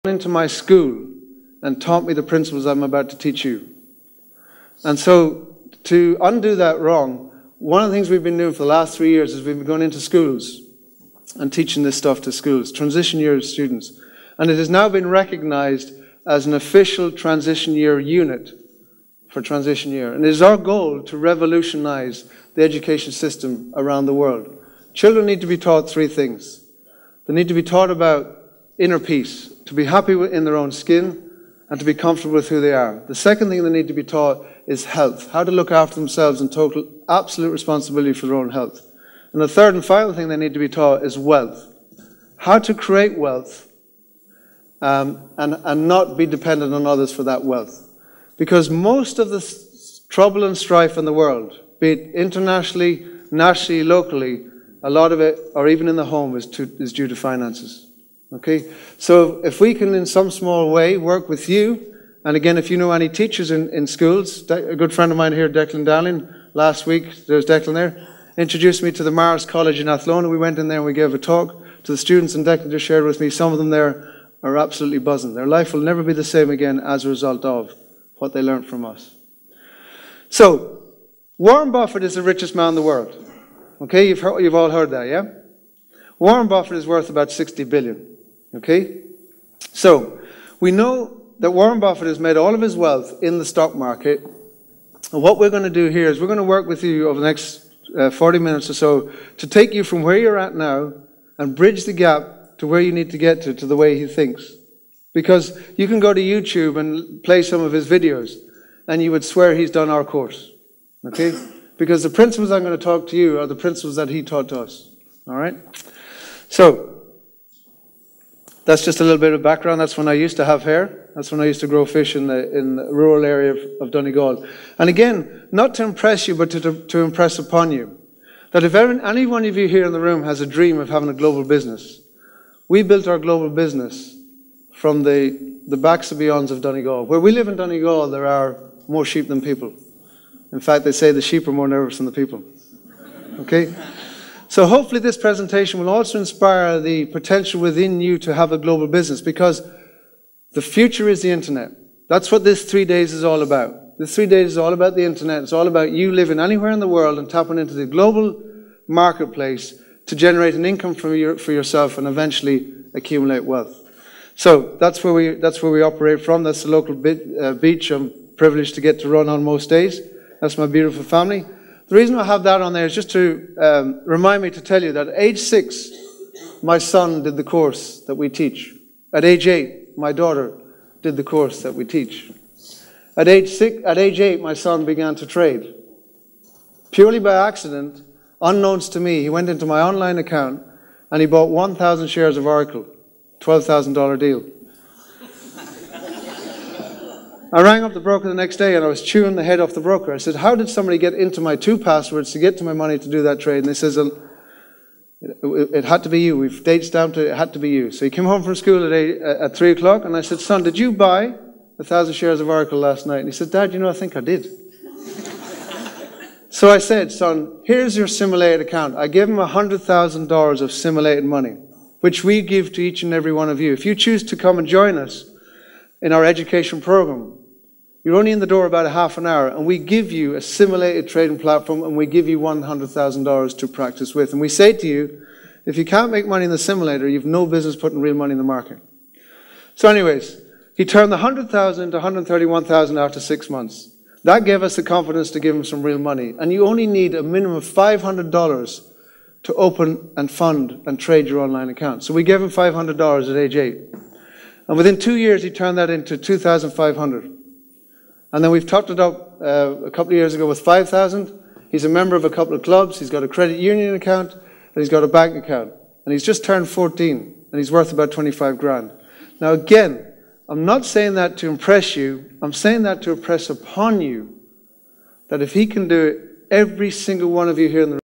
into my school and taught me the principles I'm about to teach you. And so to undo that wrong, one of the things we've been doing for the last 3 years is we've been going into schools and teaching this stuff to schools, transition year students. And it has now been recognized as an official transition year unit for transition year. And it is our goal to revolutionize the education system around the world. Children need to be taught 3 things. They need to be taught about inner peace, to be happy in their own skin, and to be comfortable with who they are. The second thing they need to be taught is health, how to look after themselves and total absolute responsibility for their own health. And the third and final thing they need to be taught is wealth, how to create wealth and not be dependent on others for that wealth. Because most of the trouble and strife in the world, be it internationally, nationally, locally, a lot of it, or even in the home, is due to finances. Okay? So if we can, in some small way, work with you, and again, if you know any teachers in schools, a good friend of mine here, Declan Dowling, last week, there's Declan there, introduced me to the Mars College in Athlone. We went in there and we gave a talk to the students, and Declan just shared with me, some of them there are absolutely buzzing. Their life will never be the same again as a result of what they learned from us. So, Warren Buffett is the richest man in the world. Okay, you've all heard that, yeah? Warren Buffett is worth about 60 billion. Okay? So, we know that Warren Buffett has made all of his wealth in the stock market. And what we're going to do here is we're going to work with you over the next 40 minutes or so to take you from where you're at now and bridge the gap to where you need to get to the way he thinks. Because you can go to YouTube and play some of his videos and you would swear he's done our course. Okay? Because the principles I'm going to talk to you are the principles that he taught to us. All right? So, that's just a little bit of background. That's when I used to have hair. That's when I used to grow fish in the rural area of Donegal. And again, not to impress you, but to impress upon you, that if any one of you here in the room has a dream of having a global business, we built our global business from the backs and beyonds of Donegal. Where we live in Donegal, there are more sheep than people. In fact, they say the sheep are more nervous than the people. Okay? So hopefully this presentation will also inspire the potential within you to have a global business, because the future is the internet. That's what this 3 days is all about. This 3 days is all about the internet. It's all about you living anywhere in the world and tapping into the global marketplace to generate an income for yourself and eventually accumulate wealth. So that's where we operate from. That's the local beach I'm privileged to get to run on most days. That's my beautiful family. The reason I have that on there is just to remind me to tell you that at age 6, my son did the course that we teach. At age 8, my daughter did the course that we teach. At age 8, my son began to trade. Purely by accident, unknowns to me, he went into my online account and he bought 1,000 shares of Oracle, $12,000 deal. I rang up the broker the next day and I was chewing the head off the broker. I said, how did somebody get into my 2 passwords to get to my money to do that trade? And they says, it had to be you. We've date stamped it, it had to be you. So he came home from school at 3 o'clock and I said, son, did you buy 1,000 shares of Oracle last night? And he said, Dad, you know, I think I did. So I said, son, here's your simulated account. I gave him $100,000 of simulated money, which we give to each and every one of you. If you choose to come and join us in our education program, you're only in the door about a half an hour, and we give you a simulated trading platform, and we give you $100,000 to practice with. And we say to you, if you can't make money in the simulator, you've no business putting real money in the market. So anyways, he turned the $100,000 into $131,000 after 6 months. That gave us the confidence to give him some real money. And you only need a minimum of $500 to open and fund and trade your online account. So we gave him $500 at age 8. And within 2 years, he turned that into $2,500. And then we've topped it up a couple of years ago with $5,000. He's a member of a couple of clubs. He's got a credit union account, and he's got a bank account. And he's just turned 14, and he's worth about 25 grand. Now again, I'm not saying that to impress you. I'm saying that to impress upon you that if he can do it, every single one of you here in the room